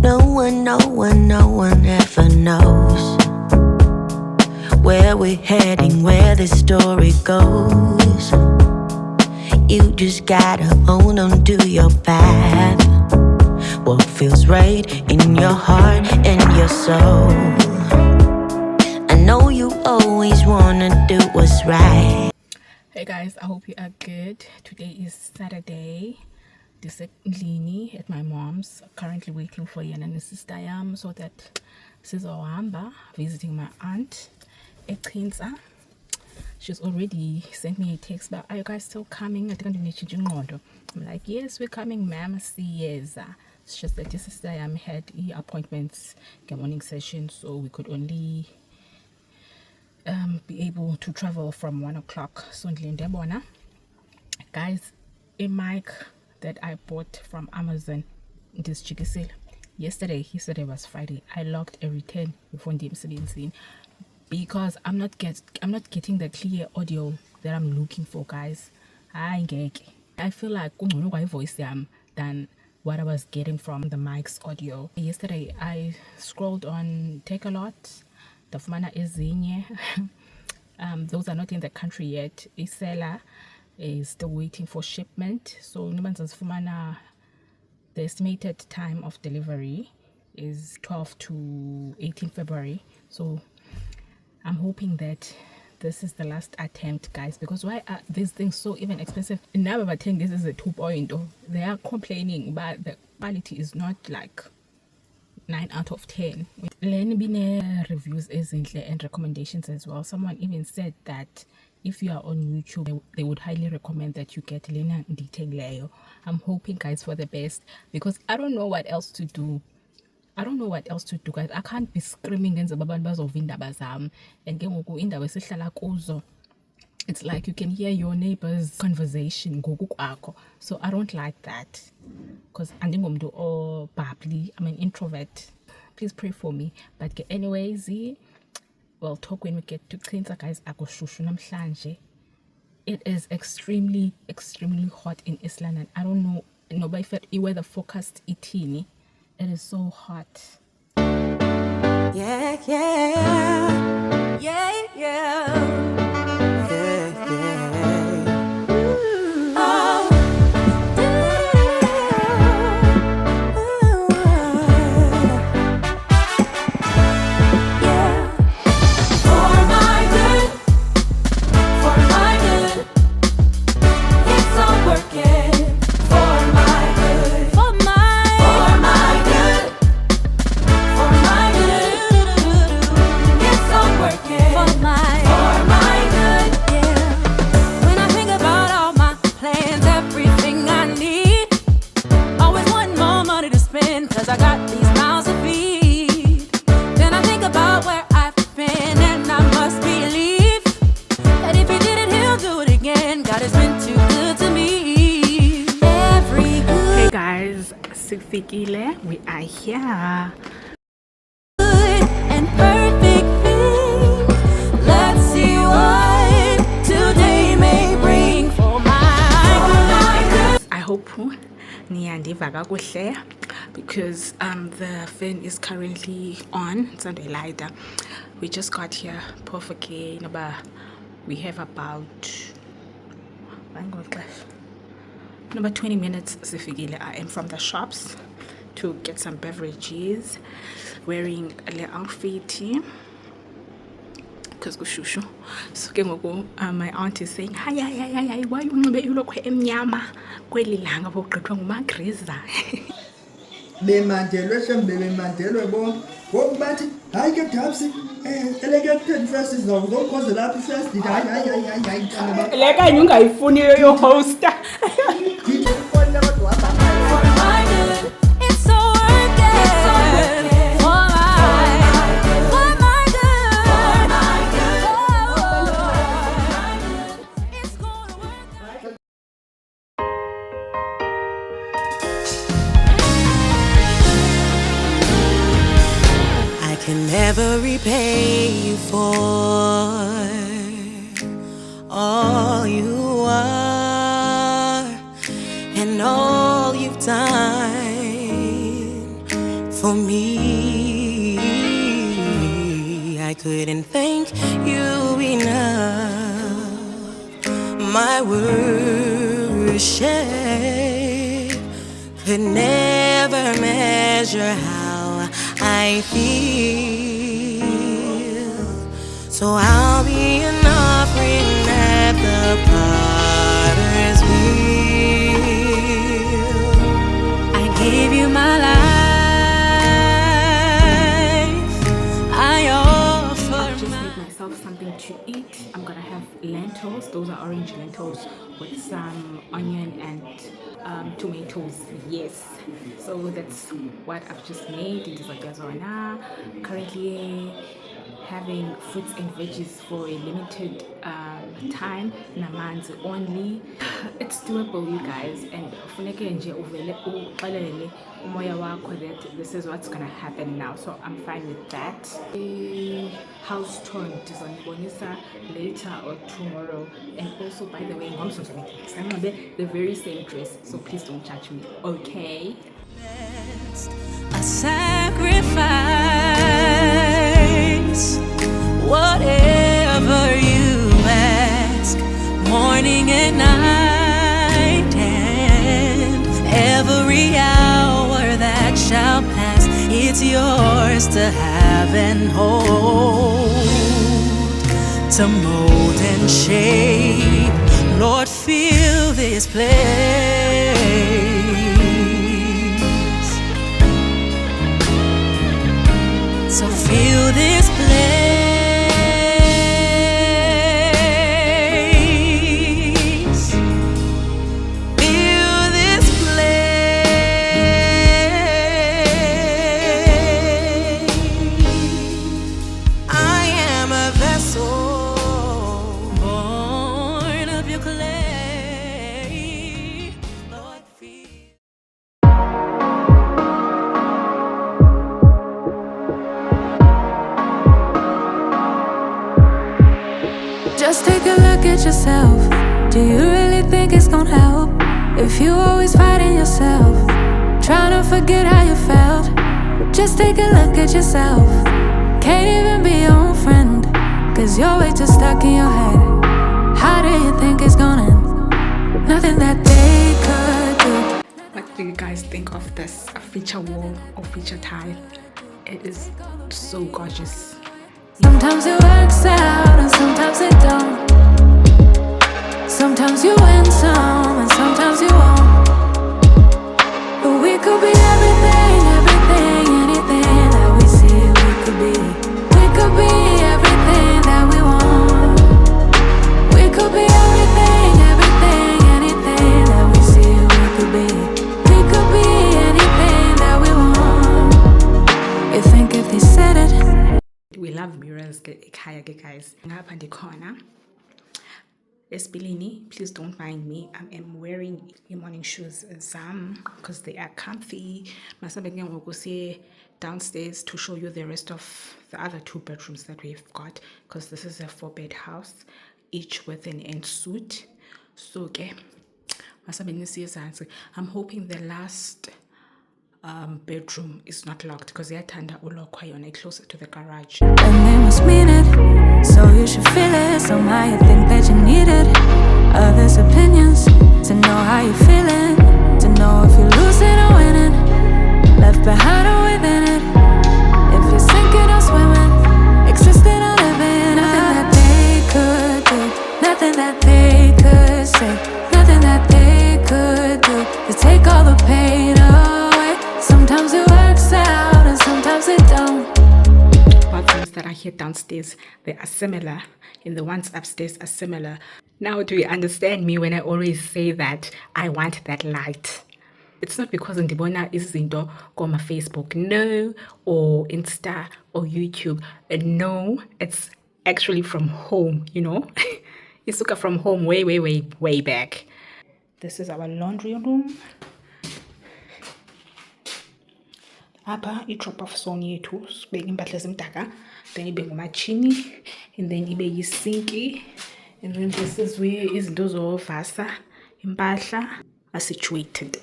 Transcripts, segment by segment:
No one ever knows where we're heading, where the story goes. You just gotta hold on to your path. What feels right in your heart and your soul. I know you always wanna do what's right. Hey guys, I hope you are good. Today is Saturday. Ndiseendlini at my mom's, currently waiting for yena nesister yam so that sizohamba visiting my aunt at Cintsa. She's already sent me a text about, are you guys still coming? I think I'm like, yes, we're coming, ma'am. Yes. It's just that the sister yam had appointments, morning session, so we could only be able to travel from 1 o'clock. So guys, a mic that I bought from Amazon, this chikisile. Yesterday was Friday. I logged a return before the because I'm not getting the clear audio that I'm looking for, guys. I feel like my voice than what I was getting from the mic's audio. Yesterday I scrolled on Take a Lot. The Fumana Ezinye. Those are not in the country yet. Isela is still waiting for shipment. So Fumana, the estimated time of delivery is 12 to 18 February. So I'm hoping that this is the last attempt, guys, because why are these things so even expensive? Now I think this is a 2.0. They are complaining, but the quality is not like 9 out of 10. Reviews and recommendations as well. Someone even said that if you are on YouTube, they would highly recommend that you get Lena Detail. I'm hoping, guys, for the best, because I don't know what else to do. Guys. I can't be screaming against the babas of Indabazam and kuzo. It's like you can hear your neighbor's conversation. So I don't like that, because I'm an introvert. Please pray for me. But anyways, we'll talk when we get to Cintsa, guys. It is extremely hot in East London. I don't know if it weather forecast itini. It is so hot. Yeah. We are here. Good and perfect thing. Let's see what today may bring for my I hope because the fan is currently on. It's under lighter. We just got here. We have about 20 minutes. I am from the shops to get some beverages, wearing a outfit because kushushu. So my aunt is saying, hi, why you unxibe emnyama kweli langa bogqithwa ngumagriza. bemandelwe bonke ngoku bathi hayi ke Dabsi eleke 31st sizawukhonza lapha i-first ndithi hayi le kanye ungayifuniyo yohosta. Can never repay you for all you are and all you've done for for me. I couldn't thank you enough. My worship could never measure how I feel. So I'll be an offering at the potter's wheel. I give you my life. I offer. I've just made myself something to eat. I'm gonna have lentils. Those are orange lentils with some onion and tomatoes. Yes, so that's what I've just made. It is like gazona. Currently having fruits and veggies for a limited time, namanzi only. It's doable, you guys, and funeke nje uvele uxelele umoya wakho that this is what's gonna happen now. So I'm fine with that. House tour ndizonibonisa later or tomorrow. And also, by the way, the very same dress, so please don't judge me, okay? A sacrifice, whatever you ask, morning and night, and every hour that shall pass, it's yours to have and hold, to mold and shape. Lord, fill this place. So feel this place. Feel this place. I am a vessel born of your clay. Lord, feel. Just take a look at yourself. Do you really think it's gonna help if you always fighting yourself, trying to forget how you felt? Just take a look at yourself. Can't even be your own friend, cause you're way too stuck in your head. How do you think it's gonna end? Nothing that they could do. What do you guys think of this feature wall or feature tile? It is so gorgeous. Sometimes it works out and sometimes it don't. Sometimes you win some and sometimes you won't. But we could be everything, everything, anything that we see we could be. We could be everything that we want. We could be everything, everything, anything that we see we could be. We could be anything that we want. You think if they said it? We love mirrors ekhaya ke guys. Ngapha ndikhona esipilini, please don't mind me. I'm wearing morning shoes because they are comfy. Masabe ke ngoku siye downstairs to show you the rest of the other 2 bedrooms that we've got, because this is a 4-bed house, each with an ensuite. So ke masabe nisiye ezantsi. I'm hoping the last bedroom is not locked, because yathanda ulockwa yona closer to the garage. And they must mean it, so you should feel it. Somehow you think that you need it. Others' opinions, to know how you're feeling, to know if you're losing or winning, left behind or within it. If you're sinking or swimming, existing or living. Nothing that they could do, nothing that they could say, nothing that they could do to take all the pain away. Sometimes it works out and sometimes it don't. Bathrooms that are here downstairs, they are similar, and the ones upstairs are similar. Now, do you understand me when I always say that I want that light? It's not because ndibona izinto koma Facebook, no, or Insta or YouTube. No, it's actually from home, you know. Isuka from home way back. This is our laundry room. Apha i-drop off zone yethu sibeka impahla ezimdaka, then ibe ngumachini, and then ibe yisinki, and then this is where izinto zovasa impahla are situated.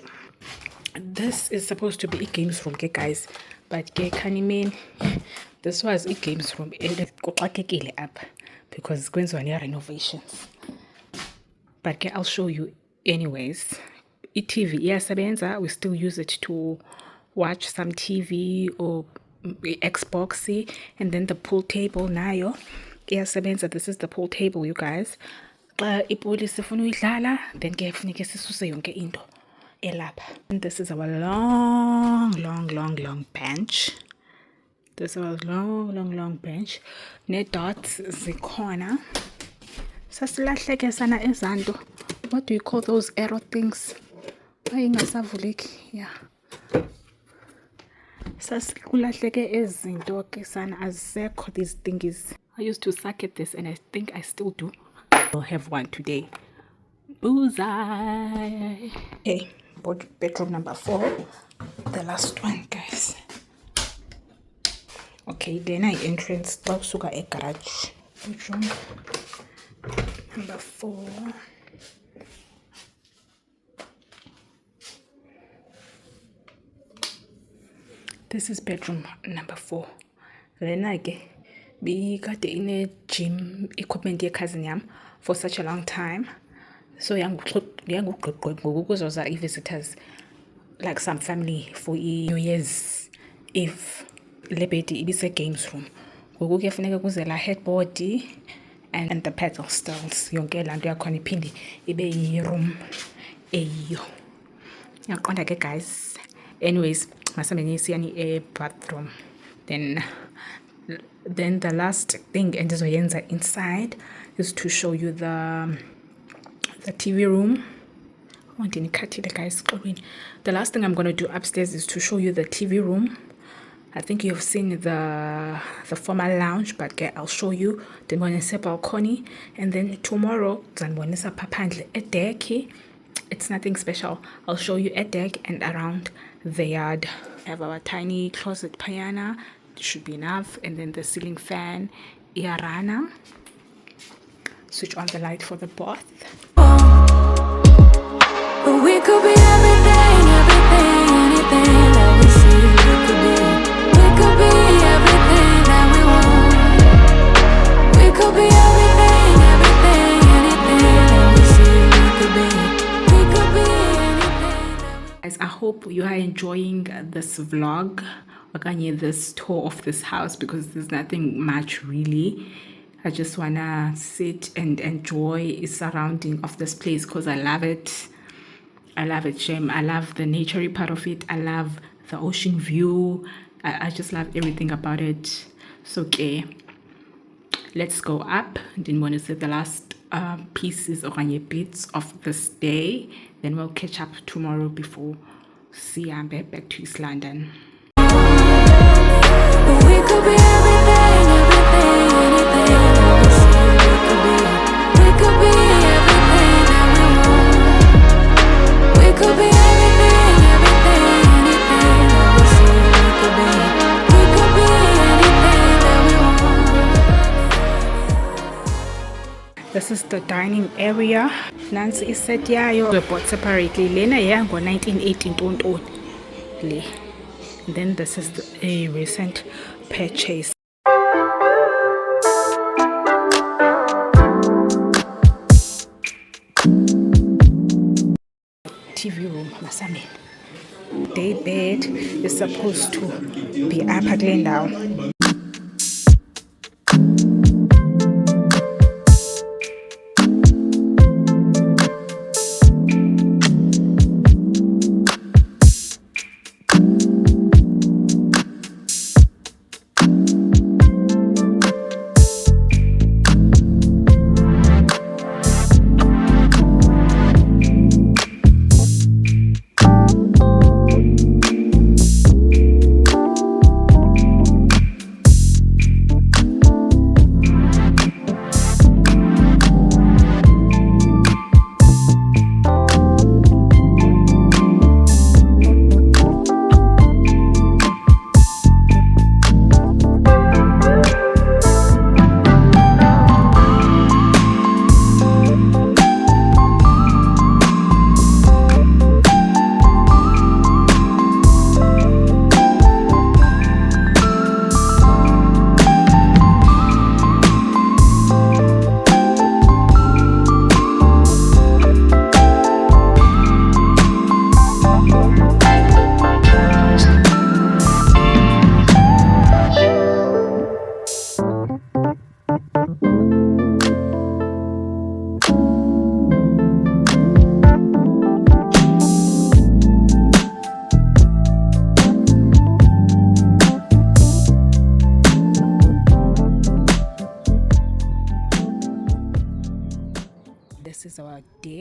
This is supposed to be a games room, okay guys, But ke kanimeni, this was a games room kuxakekile apha because kwenziwa ne-renovations. But ke I'll show you anyways. I-TV iyasebenza, we still use it to watch some TV or Xbox, and then the pool table nayo iyasebenza. This is the pool table, you guys. Xa ipolisi ifuna uyidlala, then ke funeke sisuse yonke into elapha. And this is our long bench. This is our long bench. Ne-dots zikhona. Sasilahleke sana ezanto. What do you call those arrow things? Ayingasavuleki. Yeah. Sasikulahleke ezinto ke sana azisekho these thingies. I used to suck at this and I think I still do. I'll have one today. Bullseye. Okay, bedroom number 4. The last one, guys. Okay, then I entrance sugar a garage. Bedroom number 4. This is bedroom number 4. Then I get got in a gym equipment ye cousin yam for such a long time. So young visitors, like some family for New Year's Eve. Lebedi ibise games room. Gogo kuyafuneka kuze la headboard and the pedestals. Yonke lanto yakhona iphindi ibe yi-room eyo. Yaqonda ke guys. Anyways, masambe siyani a bathroom. Then the last thing endizoyenza inside is to show you the TV room. Guys, the last thing I'm going to do upstairs is to show you the TV room. I think you've seen the former lounge, but I'll show you. Then when I say balcony, and then tomorrow a deck. It's nothing special. I'll show you a deck and around the yard. I have our tiny closet piano. It should be enough. And then the ceiling fan, Iarana. Switch on the light for the bath. But we could be everything, anything that we see we could be. We could be everything that we want. We could be everything, anything that we see we could be. We could be anything. Guys, I hope you are enjoying this vlog, this tour of this house, because there's nothing much really. I just wanna sit and enjoy the surrounding of this place because I love it. I love it, Shem. I love the naturey part of it. I love the ocean view. I just love everything about it. So, okay, let's go up. Then want to see the last pieces or bits of this day. Then we'll catch up tomorrow before I'm back to East London. We could be everything, anything that we see we could be. We could be everything that we want. We could be everything, anything that we see we could be. We could be anything that we want. This is the dining area. Nancy is set yayo. We bought separately. Lena yango 1918 tonton. Then this is a recent purchase. TV room, Masami. Day bed is supposed to be up again now.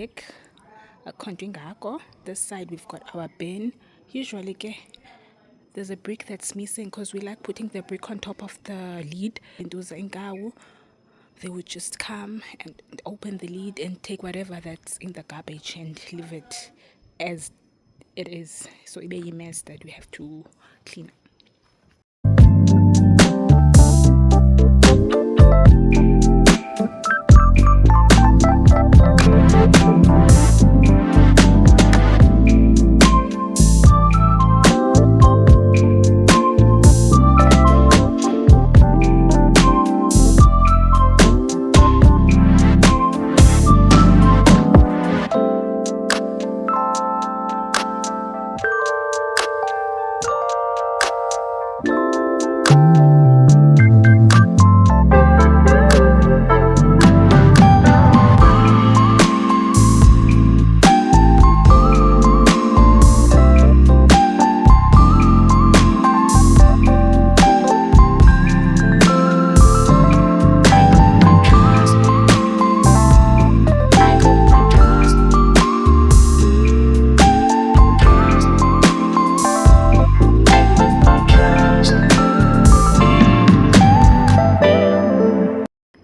brick. This side we've got our bin. Usually there's a brick that's missing because we like putting the brick on top of the lid. They would just come and open the lid and take whatever that's in the garbage and leave it as it is. So it be a mess that we have to clean up.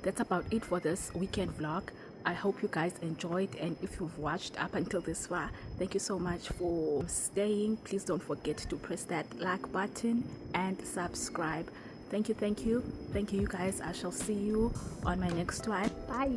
That's about it for this weekend vlog. I hope you guys enjoyed, and if you've watched up until this far, thank you so much for staying. Please don't forget to press that like button and subscribe. Thank you you guys. I shall see you on my next one. Bye.